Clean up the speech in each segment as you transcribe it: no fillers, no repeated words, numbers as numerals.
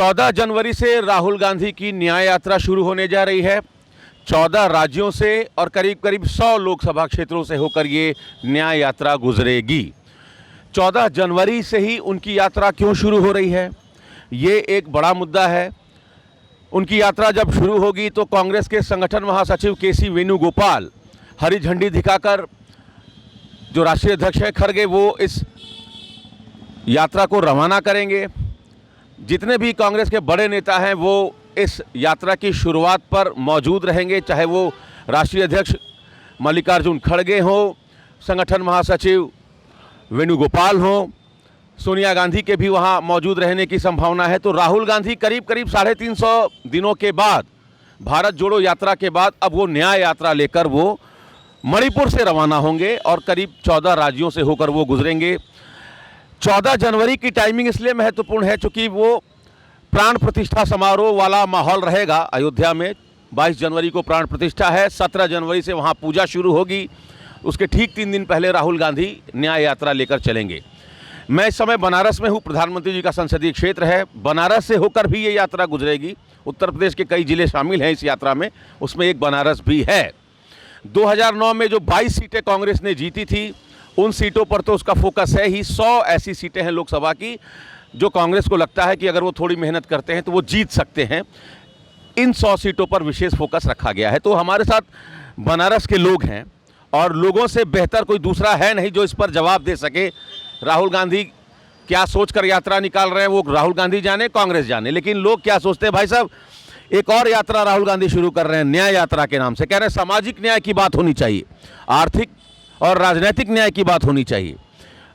14 जनवरी से राहुल गांधी की न्याय यात्रा शुरू होने जा रही है। 14 राज्यों से और करीब करीब 100 लोकसभा क्षेत्रों से होकर ये न्याय यात्रा गुजरेगी। 14 जनवरी से ही उनकी यात्रा क्यों शुरू हो रही है, ये एक बड़ा मुद्दा है। उनकी यात्रा जब शुरू होगी तो कांग्रेस के संगठन महासचिव केसी वेणुगोपाल हरी झंडी दिखाकर, जो राष्ट्रीय अध्यक्ष है खड़गे, वो इस यात्रा को रवाना करेंगे। जितने भी कांग्रेस के बड़े नेता हैं वो इस यात्रा की शुरुआत पर मौजूद रहेंगे, चाहे वो राष्ट्रीय अध्यक्ष मल्लिकार्जुन खड़गे हों, संगठन महासचिव वेणुगोपाल हों, सोनिया गांधी के भी वहां मौजूद रहने की संभावना है। तो राहुल गांधी करीब करीब 350 दिनों के बाद, भारत जोड़ो यात्रा के बाद, अब वो न्याय यात्रा लेकर वो मणिपुर से रवाना होंगे और करीब 14 राज्यों से होकर वो गुजरेंगे। 14 जनवरी की टाइमिंग इसलिए महत्वपूर्ण है क्योंकि वो प्राण प्रतिष्ठा समारोह वाला माहौल रहेगा अयोध्या में। 22 जनवरी को प्राण प्रतिष्ठा है, 17 जनवरी से वहाँ पूजा शुरू होगी। उसके ठीक 3 दिन पहले राहुल गांधी न्याय यात्रा लेकर चलेंगे। मैं इस समय बनारस में हूँ, प्रधानमंत्री जी का संसदीय क्षेत्र है। बनारस से होकर भी ये यात्रा गुजरेगी। उत्तर प्रदेश के कई जिले शामिल हैं इस यात्रा में, उसमें एक बनारस भी है। 2009 में जो 22 सीटें कांग्रेस ने जीती थी, उन सीटों पर तो उसका फोकस है ही। 100 ऐसी सीटें हैं लोकसभा की जो कांग्रेस को लगता है कि अगर वो थोड़ी मेहनत करते हैं तो वो जीत सकते हैं। इन 100 सीटों पर विशेष फोकस रखा गया है। तो हमारे साथ बनारस के लोग हैं और लोगों से बेहतर कोई दूसरा है नहीं जो इस पर जवाब दे सके। राहुल गांधी क्या सोचकर यात्रा निकाल रहे हैं वो राहुल गांधी जाने, कांग्रेस जाने, लेकिन लोग क्या सोचते हैं। भाई साहब, एक और यात्रा राहुल गांधी शुरू कर रहे हैं न्याय यात्रा के नाम से। कह रहे हैं सामाजिक न्याय की बात होनी चाहिए, आर्थिक और राजनीतिक न्याय की बात होनी चाहिए।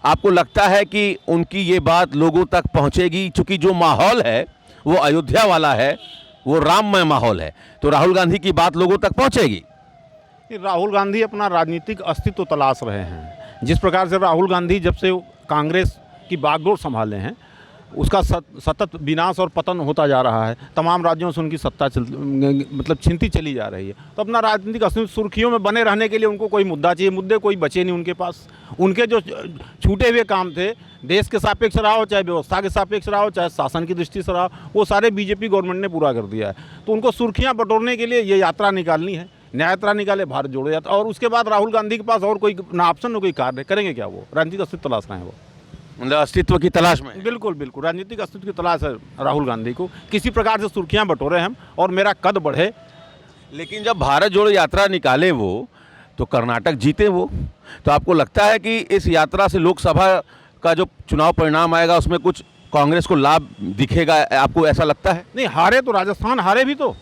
आपको लगता है कि उनकी ये बात लोगों तक पहुंचेगी? चूंकि जो माहौल है वो अयोध्या वाला है, वो राममय माहौल है, तो राहुल गांधी की बात लोगों तक पहुंचेगी। राहुल गांधी अपना राजनीतिक अस्तित्व तलाश रहे हैं। जिस प्रकार से राहुल गांधी जब से कांग्रेस की बागडोर संभाले हैं, उसका सतत विनाश और पतन होता जा रहा है। तमाम राज्यों से उनकी सत्ता छिनती चली जा रही है। तो अपना राजनीतिक अस्तित्व सुर्खियों में बने रहने के लिए उनको कोई मुद्दा चाहिए। मुद्दे कोई बचे नहीं उनके पास। उनके जो छूटे हुए काम थे, देश के सापेक्ष रहा हो, चाहे व्यवस्था के सापेक्ष रहा हो, चाहे शासन की दृष्टि से रहा, वो सारे बीजेपी गवर्नमेंट ने पूरा कर दिया है। तो उनको सुर्खियाँ बटोरने के लिए ये यात्रा निकालनी है। न्याय यात्रा निकाले, भारत जोड़ो यात्रा, और उसके बाद राहुल गांधी के पास और कोई ना ऑप्शन न कोई कार्य करेंगे क्या? वो राजनीतिक अस्तित्व तलाश रहे हैं, वो मतलब अस्तित्व की तलाश में। बिल्कुल बिल्कुल राजनीतिक अस्तित्व की तलाश है राहुल गांधी को। किसी प्रकार से सुर्खियां बटोरे हम और मेरा कद बढ़े। लेकिन जब भारत जोड़ो यात्रा निकाले वो, तो कर्नाटक जीते वो, तो आपको लगता है कि इस यात्रा से लोकसभा का जो चुनाव परिणाम आएगा उसमें कुछ कांग्रेस को लाभ दिखेगा? आपको ऐसा लगता है? नहीं, हारे तो राजस्थान, हारे भी तो,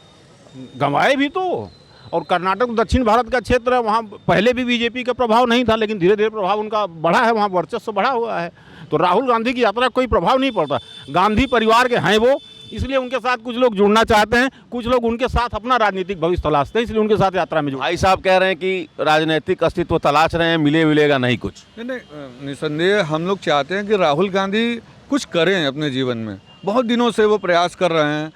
गंवाए भी तो। और कर्नाटक दक्षिण भारत का क्षेत्र है, वहाँ पहले भी बीजेपी का प्रभाव नहीं था, लेकिन धीरे धीरे प्रभाव उनका बढ़ा है, वहाँ वर्चस्व बढ़ा हुआ है। तो राहुल गांधी की यात्रा कोई प्रभाव नहीं पड़ता। गांधी परिवार के हैं वो, इसलिए उनके साथ कुछ लोग जुड़ना चाहते हैं, कुछ लोग उनके साथ अपना राजनीतिक भविष्य तलाशते हैं, इसलिए उनके साथ यात्रा में जुड़े। भाई साहब कह रहे हैं कि राजनीतिक अस्तित्व तलाश रहे हैं, मिलेगा नहीं कुछ। नहीं, निसंदेह हम लोग चाहते हैं कि राहुल गांधी कुछ करें अपने जीवन में। बहुत दिनों से वो प्रयास कर रहे हैं।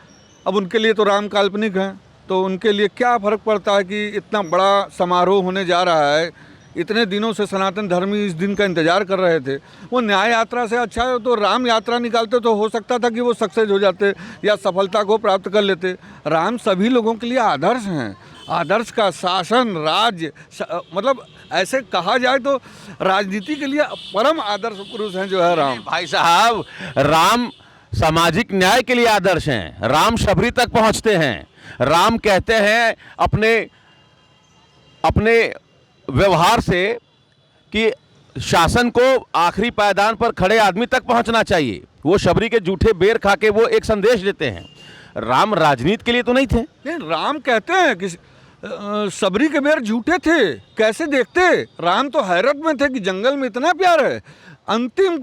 अब उनके लिए तो राम काल्पनिक है, तो उनके लिए क्या फ़र्क पड़ता है कि इतना बड़ा समारोह होने जा रहा है। इतने दिनों से सनातन धर्मी इस दिन का इंतजार कर रहे थे। वो न्याय यात्रा से अच्छा है तो राम यात्रा निकालते, तो हो सकता था कि वो सक्सेस हो जाते या सफलता को प्राप्त कर लेते। राम सभी लोगों के लिए आदर्श हैं। आदर्श का शासन, राज्य, मतलब ऐसे कहा जाए तो राजनीति के लिए परम आदर्श पुरुष हैं जो है राम। भाई साहब, राम सामाजिक न्याय के लिए आदर्श हैं। राम शबरी तक पहुंचते हैं। राम कहते हैं अपने व्यवहार से कि शासन को आखिरी पायदान पर खड़े आदमी तक पहुंचना चाहिए। वो शबरी के जूठे बेर खा के वो एक संदेश देते हैं। राम राजनीति के लिए तो नहीं थे। नहीं, राम कहते हैं कि शबरी के बेर झूठे थे, कैसे देखते। राम तो हैरत में थे कि जंगल में इतना प्यार है। अंतिम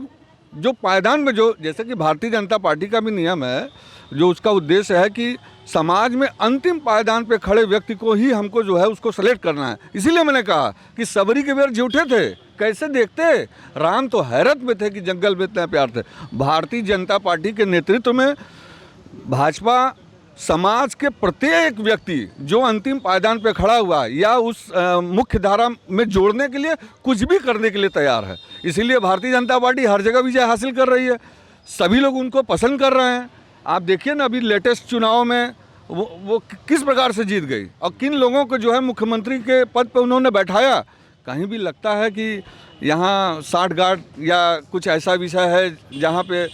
जो पायदान में, जो जैसे कि भारतीय जनता पार्टी का भी नियम है, जो उसका उद्देश्य है कि समाज में अंतिम पायदान पे खड़े व्यक्ति को ही हमको जो है उसको सेलेक्ट करना है। इसीलिए मैंने कहा कि शबरी के बेर झूठे थे, कैसे देखते। राम तो हैरत में थे कि जंगल में इतना प्यार थे। भारतीय जनता पार्टी के नेतृत्व में भाजपा समाज के प्रत्येक व्यक्ति जो अंतिम पायदान पे खड़ा हुआ या उस मुख्य धारा में जोड़ने के लिए कुछ भी करने के लिए तैयार है। इसीलिए भारतीय जनता पार्टी हर जगह विजय हासिल कर रही है। सभी लोग उनको पसंद कर रहे हैं। आप देखिए ना अभी लेटेस्ट चुनाव में वो किस प्रकार से जीत गई और किन लोगों को जो है मुख्यमंत्री के पद पे उन्होंने बैठाया। कहीं भी लगता है कि यहाँ साठगांठ या कुछ ऐसा विषय है जहाँ पे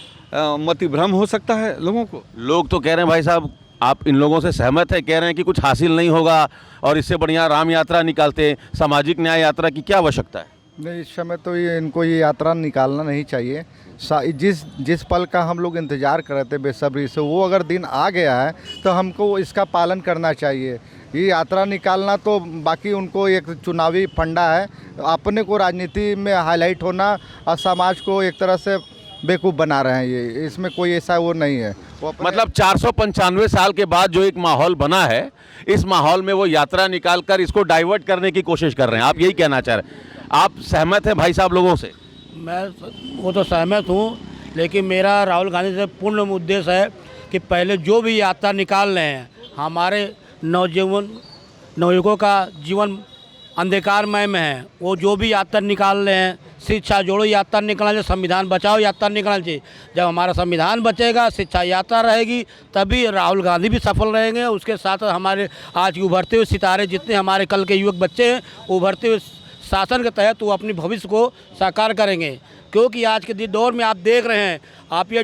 मतिभ्रम हो सकता है लोगों को। लोग तो कह रहे हैं भाई साहब, आप इन लोगों से सहमत है, कह रहे हैं कि कुछ हासिल नहीं होगा और इससे बढ़िया राम यात्रा निकालते, सामाजिक न्याय यात्रा की क्या आवश्यकता है? नहीं, इस समय तो इनको ये यात्रा निकालना नहीं चाहिए। जिस पल का हम लोग इंतज़ार कर रहे थे बेसब्री से, वो अगर दिन आ गया है तो हमको इसका पालन करना चाहिए। ये यात्रा निकालना तो बाकी उनको एक चुनावी फंडा है, अपने को राजनीति में हाईलाइट होना और समाज को एक तरह से बेवकूफ़ बना रहे हैं। ये इसमें कोई ऐसा वो नहीं है। मतलब 495 साल के बाद जो एक माहौल बना है, इस माहौल में वो यात्रा निकालकर इसको डाइवर्ट करने की कोशिश कर रहे हैं। आप यही कहना चाह रहे हैं? आप सहमत हैं भाई साहब लोगों से? मैं वो तो सहमत हूँ, लेकिन मेरा राहुल गांधी से पूर्ण उद्देश्य है कि पहले जो भी यात्रा निकाल रहे हैं, हमारे नवयुवकों का जीवन अंधकारमय में है, वो जो भी यात्रा निकाल रहे हैं, शिक्षा जोड़ो यात्रा निकालना चाहिए, संविधान बचाओ यात्रा निकालना चाहिए। जब हमारा संविधान बचेगा, शिक्षा यात्रा रहेगी, तभी राहुल गांधी भी सफल रहेंगे। उसके साथ हमारे आज के उभरते हुए सितारे, जितने हमारे कल के युवक बच्चे हैं, उभरते हुए शासन के तहत वो अपनी भविष्य को साकार करेंगे। क्योंकि आज के दौर में आप देख रहे हैं, आप ये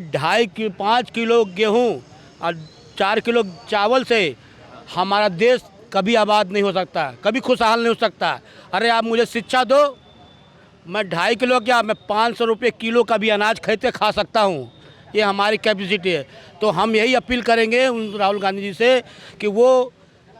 5 किलो गेहूँ और 4 किलो चावल से हमारा देश कभी आबाद नहीं हो सकता, कभी खुशहाल नहीं हो सकता। अरे आप मुझे शिक्षा दो, मैं 2.5 किलो क्या, मैं 500 रुपये किलो का भी अनाज खरीद के खा सकता हूँ। ये हमारी कैपेसिटी है। तो हम यही अपील करेंगे उन राहुल गांधी जी से कि वो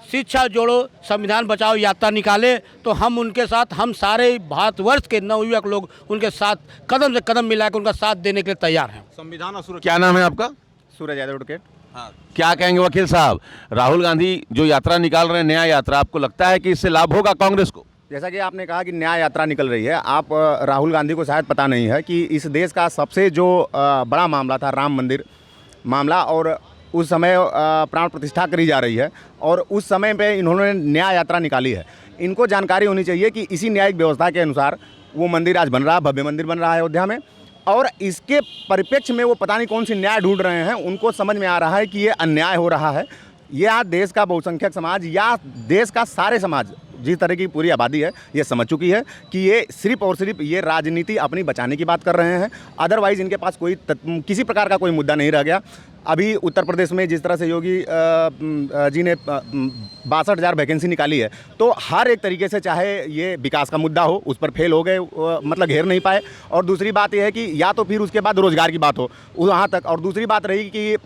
शिक्षा जोड़ो संविधान बचाओ यात्रा निकाले, तो हम उनके साथ, हम सारे भारतवर्ष के नवयुवक लोग उनके साथ कदम से कदम मिलाकर उनका साथ देने के लिए तैयार हैं। संविधान और सुरक्षा। क्या नाम है आपका? सूरज यादव एडवोकेट। हाँ, क्या कहेंगे वकील साहब? राहुल गांधी जो यात्रा निकाल रहे हैं, न्याय यात्रा, आपको लगता है कि इससे लाभ होगा कांग्रेस को? जैसा कि आपने कहा कि न्याय यात्रा निकल रही है, आप राहुल गांधी को शायद पता नहीं है कि इस देश का सबसे जो बड़ा मामला था राम मंदिर मामला, और उस समय प्राण प्रतिष्ठा करी जा रही है और उस समय पे इन्होंने न्याय यात्रा निकाली है। इनको जानकारी होनी चाहिए कि इसी न्यायिक व्यवस्था के अनुसार वो मंदिर आज बन रहा है, भव्य मंदिर बन रहा है अयोध्या में, और इसके परिप्रेक्ष्य में वो पता नहीं कौन सी न्याय ढूंढ रहे हैं। उनको समझ में आ रहा है कि ये अन्याय हो रहा है। ये आज देश का बहुसंख्यक समाज या देश का सारे समाज, जिस तरह की पूरी आबादी है, ये समझ चुकी है कि ये सिर्फ और सिर्फ ये राजनीति अपनी बचाने की बात कर रहे हैं। अदरवाइज़ इनके पास कोई किसी प्रकार का कोई मुद्दा नहीं रह गया। अभी उत्तर प्रदेश में जिस तरह से योगी जी ने 62,000 वैकेंसी निकाली है, तो हर एक तरीके से, चाहे ये विकास का मुद्दा हो, उस पर फेल हो गए, मतलब घेर नहीं पाए। और दूसरी बात यह है कि या तो फिर उसके बाद रोजगार की बात हो वहाँ तक, और दूसरी बात रही कि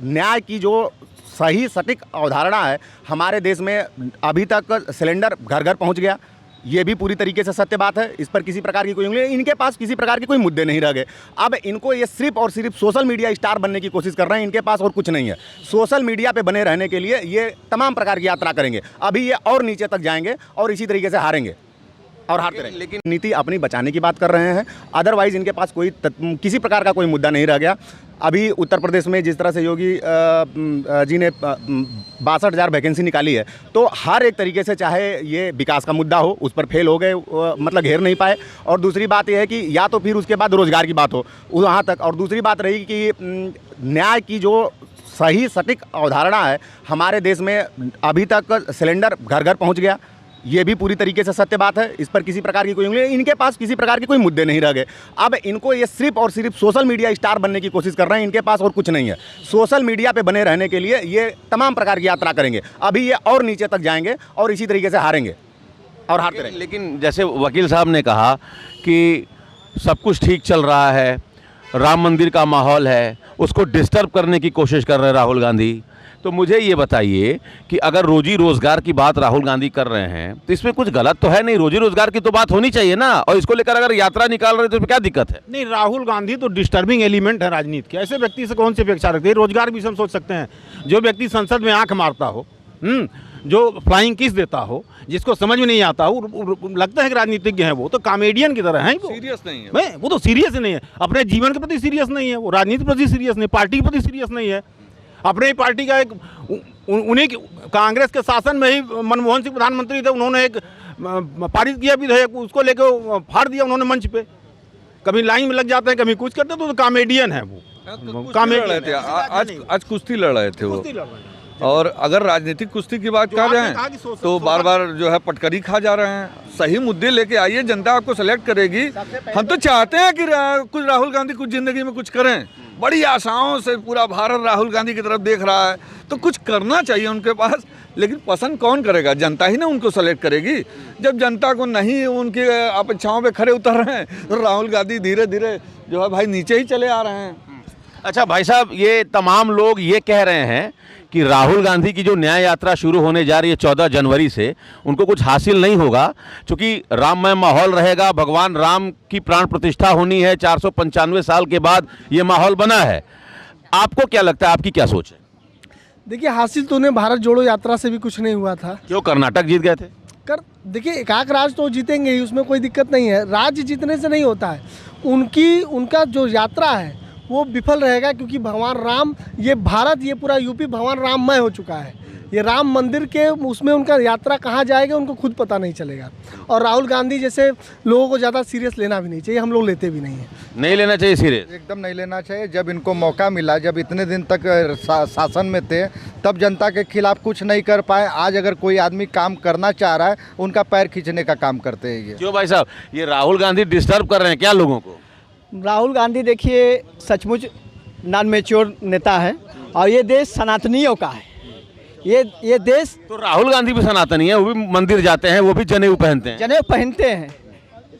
न्याय की जो सही सटीक अवधारणा है, हमारे देश में अभी तक सिलेंडर घर घर पहुंच गया, ये भी पूरी तरीके से सत्य बात है। इस पर किसी प्रकार की कोई उंगली, इनके पास किसी प्रकार के कोई मुद्दे नहीं रह गए। अब इनको ये सिर्फ और सिर्फ सोशल मीडिया स्टार बनने की कोशिश कर रहे हैं, इनके पास और कुछ नहीं है। सोशल मीडिया पे बने रहने के लिए ये तमाम प्रकार की यात्रा करेंगे। अभी ये और नीचे तक जाएंगे और इसी तरीके से हारेंगे और हारते रहेंगे। लेकिन नीति अपनी बचाने की बात कर रहे हैं। अदरवाइज़ इनके पास कोई किसी प्रकार का कोई मुद्दा नहीं रह गया। अभी उत्तर प्रदेश में जिस तरह से योगी जी ने 62,000 वैकेंसी निकाली है, तो हर एक तरीके से, चाहे ये विकास का मुद्दा हो, उस पर फेल हो गए, मतलब घेर नहीं पाए। और दूसरी बात यह है कि या तो फिर उसके बाद रोजगार की बात हो वहाँ तक, और दूसरी बात रही कि न्याय की जो सही सटीक अवधारणा है, हमारे देश में अभी तक सिलेंडर घर घर पहुँच गया, ये भी पूरी तरीके से सत्य बात है। इस पर किसी प्रकार की कोई उंगली, इनके पास किसी प्रकार के कोई मुद्दे नहीं रह गए। अब इनको ये सिर्फ और सिर्फ सोशल मीडिया स्टार बनने की कोशिश कर रहे हैं, इनके पास और कुछ नहीं है। सोशल मीडिया पे बने रहने के लिए ये तमाम प्रकार की यात्रा करेंगे। अभी ये और नीचे तक जाएंगे और इसी तरीके से हारेंगे और हारते रहेंगे। लेकिन जैसे वकील साहब ने कहा कि सब कुछ ठीक चल रहा है, राम मंदिर का माहौल है, उसको डिस्टर्ब करने की कोशिश कर रहे हैं राहुल गांधी। तो मुझे ये बताइए कि अगर रोजी रोजगार की बात राहुल गांधी कर रहे हैं, तो इसमें कुछ गलत तो है नहीं? रोजी रोजगार की तो बात होनी चाहिए ना, और इसको लेकर अगर यात्रा निकाल रहे हैं तो इसमें क्या दिक्कत है? नहीं, राहुल गांधी तो डिस्टर्बिंग एलिमेंट है राजनीति के। ऐसे व्यक्ति से कौन सी अपेक्षा रखते हैं? रोजगार भी हम सोच सकते हैं। जो व्यक्ति संसद में आंख मारता हो, जो फ्लाइंग किस देता हो, जिसको समझ में नहीं आता हो, लगता है कि राजनीतिज्ञ है, वो तो कॉमेडियन की तरह है। सीरियस नहीं है वो तो सीरियस नहीं है, अपने जीवन के प्रति सीरियस नहीं है, वो राजनीति के प्रति सीरियस नहीं, पार्टी के प्रति सीरियस नहीं है। अपने ही पार्टी का एक, उन्हीं कांग्रेस के शासन में ही मनमोहन सिंह प्रधानमंत्री थे, उन्होंने एक पारित किया विधेयक, उसको लेकर फाड़ दिया उन्होंने मंच पे। कभी लाइन में लग जाते हैं, कभी कुछ करते हैं, तो कॉमेडियन है वो। कुश्ती लड़ रहे थे, आज कुश्ती लड़ रहे थे वो। और अगर राजनीतिक कुश्ती की बात कर रहे हैं तो बार बार जो है पटकरी खा जा रहे हैं। सही मुद्दे लेके आइए, जनता आपको सेलेक्ट करेगी। हम तो चाहते हैं कि कुछ राहुल गांधी कुछ ज़िंदगी में कुछ करें। बड़ी आशाओं से पूरा भारत राहुल गांधी की तरफ देख रहा है, तो कुछ करना चाहिए उनके पास। लेकिन पसंद कौन करेगा? जनता ही ना उनको सेलेक्ट करेगी। जब जनता को नहीं उनकी अपेक्षाओं पे खरे उतर रहे हैं तो राहुल गांधी धीरे धीरे जो है भाई नीचे ही चले आ रहे हैं। अच्छा भाई साहब, ये तमाम लोग ये कह रहे हैं कि राहुल गांधी की जो न्याय यात्रा शुरू होने जा रही है 14 जनवरी से, उनको कुछ हासिल नहीं होगा, क्योंकि राममय माहौल रहेगा। भगवान राम की प्राण प्रतिष्ठा होनी है, 495 साल के बाद ये माहौल बना है। आपको क्या लगता है, आपकी क्या सोच है? देखिए, हासिल तो उन्हें भारत जोड़ो यात्रा से भी कुछ नहीं हुआ था। क्यों? कर्नाटक जीत गए थे। देखिए, एकाक राज तो जीतेंगे ही, उसमें कोई दिक्कत नहीं है। राज्य जीतने से नहीं होता है, उनका जो यात्रा है वो विफल रहेगा, क्योंकि भगवान राम, ये भारत, ये पूरा यूपी भगवान राममय हो चुका है। ये राम मंदिर के उसमें उनका यात्रा कहाँ जाएगा उनको खुद पता नहीं चलेगा। और राहुल गांधी जैसे लोगों को ज़्यादा सीरियस लेना भी नहीं चाहिए, हम लोग लेते भी नहीं हैं। नहीं लेना चाहिए सीरियस? एकदम नहीं लेना चाहिए। जब इनको मौका मिला, जब इतने दिन तक शासन में थे, तब जनता के खिलाफ कुछ नहीं कर पाए। आज अगर कोई आदमी काम करना चाह रहा है, उनका पैर खींचने का काम करते हैं ये। क्यों भाई साहब, ये राहुल गांधी डिस्टर्ब कर रहे हैं क्या लोगों को? राहुल गांधी देखिए सचमुच नॉन मैच्योर नेता है, और ये देश सनातनियों का है। ये देश तो राहुल गांधी भी सनातनी है, वो भी मंदिर जाते हैं, वो भी जनेऊ पहनते हैं। जनेऊ पहनते हैं।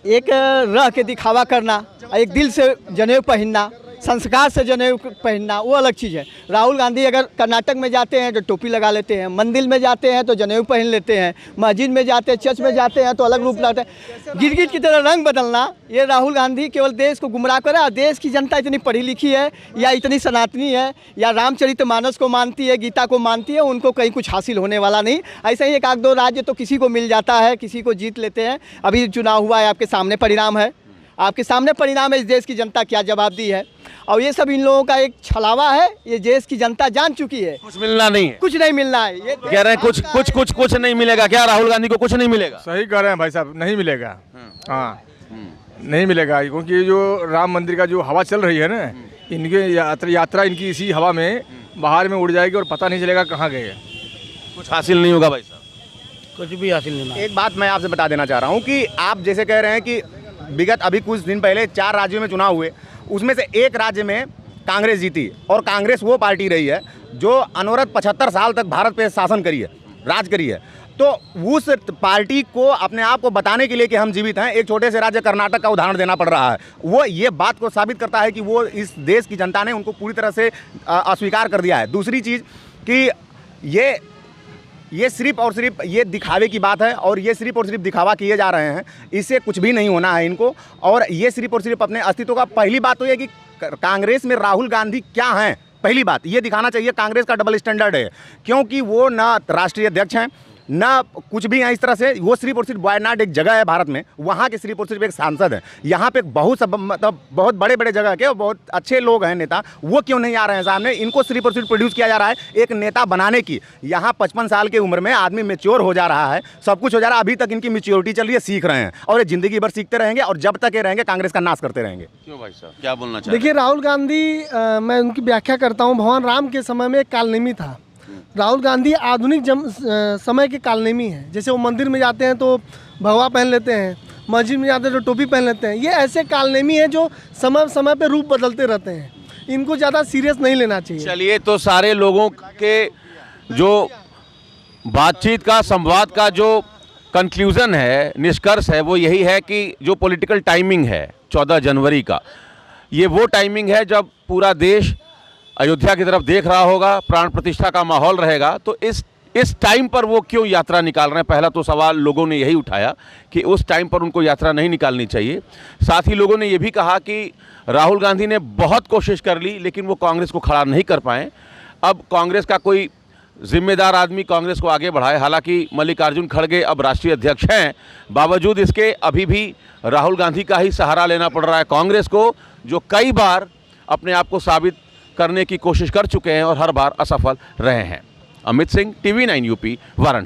एक रह के दिखावा करना, एक दिल से जनेऊ पहनना, संस्कार से जनेऊ पहनना, वो अलग चीज़ है। राहुल गांधी अगर कर्नाटक में जाते हैं तो टोपी लगा लेते हैं, मंदिर में जाते हैं तो जनेऊ पहन लेते हैं, मस्जिद में जाते हैं, चर्च में जाते हैं तो अलग रूप लाते हैं। गिरगिट की तरह रंग बदलना, ये राहुल गांधी केवल देश को गुमराह कर रहा है। देश की जनता इतनी पढ़ी लिखी है, या इतनी सनातनी है, या रामचरितमानस को मानती है, गीता को मानती है, उनको कहीं कुछ हासिल होने वाला नहीं। ऐसे ही एक आध दो राज्य तो किसी को मिल जाता है, किसी को जीत लेते हैं। अभी चुनाव हुआ है, आपके सामने परिणाम है, आपके सामने परिणाम है। इस देश की जनता क्या जवाब दी है, और ये सब इन लोगों का एक छलावा है। ये देश की जनता जान चुकी है, कुछ मिलना नहीं है, कुछ नहीं मिलना है। ये कह रहे हैं कुछ नहीं मिलेगा। क्या राहुल गांधी को कुछ नहीं मिलेगा? सही कह रहे हैं भाई साहब, नहीं मिलेगा। हाँ, नहीं मिलेगा, क्योंकि ये जो राम मंदिर का जो हवा चल रही है ना, इनके यात्रा इनकी इसी हवा में बाहर में उड़ जाएगी और पता नहीं चलेगा कहाँ गए। कुछ हासिल नहीं होगा भाई साहब, कुछ भी हासिल नहीं होना। एक बात मैं आपसे बता देना चाह रहा हूँ कि आप जैसे कह रहे हैं कि विगत अभी कुछ दिन पहले 4 राज्यों में चुनाव हुए, उसमें से एक राज्य में कांग्रेस जीती, और कांग्रेस वो पार्टी रही है जो अनवरत 75 साल तक भारत पे शासन करी है, राज करी है। तो उस पार्टी को अपने आप को बताने के लिए कि हम जीवित हैं, एक छोटे से राज्य कर्नाटक का उदाहरण देना पड़ रहा है। वो ये बात को साबित करता है कि वो इस देश की जनता ने उनको पूरी तरह से अस्वीकार कर दिया है। दूसरी चीज़ कि ये सिर्फ और सिर्फ ये दिखावे की बात है, और ये सिर्फ और सिर्फ दिखावा किए जा रहे हैं। इससे कुछ भी नहीं होना है इनको, और ये सिर्फ और सिर्फ अपने अस्तित्व का, पहली बात तो ये कि कांग्रेस में राहुल गांधी क्या हैं, पहली बात ये दिखाना चाहिए। कांग्रेस का डबल स्टैंडर्ड है, क्योंकि वो ना राष्ट्रीय अध्यक्ष हैं, ना कुछ भी है इस तरह से। वो सिर्फ और सिर्फ वायनाड एक जगह है भारत में, वहाँ के सिर्फ और सिर्फ एक सांसद है। यहाँ पे मतलब बहुत बड़े बड़े जगह के बहुत अच्छे लोग हैं नेता, वो क्यों नहीं आ रहे हैं सामने? इनको सिर्फ और सिर्फ प्रोड्यूस किया जा रहा है एक नेता बनाने की। यहाँ 55 साल की उम्र में आदमी मेच्योर हो जा रहा है, सब कुछ हो जा रहा है। अभी तक इनकी मेच्योरिटी चल रही है, सीख रहे हैं, और ये जिंदगी भर सीखते रहेंगे, और जब तक ये रहेंगे कांग्रेस का नाश करते रहेंगे। क्यों भाई साहब, क्या बोलना चाहिए? देखिए, राहुल गांधी, मैं उनकी व्याख्या करता हूँ, भगवान राम के समय में एक कालनेमी था। राहुल गांधी आधुनिक समय के कालनेमी हैं। जैसे वो मंदिर में जाते हैं तो भगवा पहन लेते हैं, मस्जिद में जाते हैं तो टोपी पहन लेते हैं। ये ऐसे कालनेमी हैं जो समय समय पे रूप बदलते रहते हैं, इनको ज़्यादा सीरियस नहीं लेना चाहिए। चलिए, तो सारे लोगों के जो बातचीत का, संवाद का जो कंक्लूजन है, निष्कर्ष है, वो यही है कि जो पॉलिटिकल टाइमिंग है 14 जनवरी का, ये वो टाइमिंग है जब पूरा देश अयोध्या की तरफ देख रहा होगा, प्राण प्रतिष्ठा का माहौल रहेगा। तो इस टाइम पर वो क्यों यात्रा निकाल रहे हैं? पहला तो सवाल लोगों ने यही उठाया कि उस टाइम पर उनको यात्रा नहीं निकालनी चाहिए। साथ ही लोगों ने ये भी कहा कि राहुल गांधी ने बहुत कोशिश कर ली, लेकिन वो कांग्रेस को खड़ा नहीं कर पाए। अब कांग्रेस का कोई जिम्मेदार आदमी कांग्रेस को आगे बढ़ाए। हालांकि मल्लिकार्जुन खड़गे अब राष्ट्रीय अध्यक्ष हैं, बावजूद इसके अभी भी राहुल गांधी का ही सहारा लेना पड़ रहा है कांग्रेस को, जो कई बार अपने आप को साबित करने की कोशिश कर चुके हैं और हर बार असफल रहे हैं। Amit Singh, TV9 UP, Varanasi.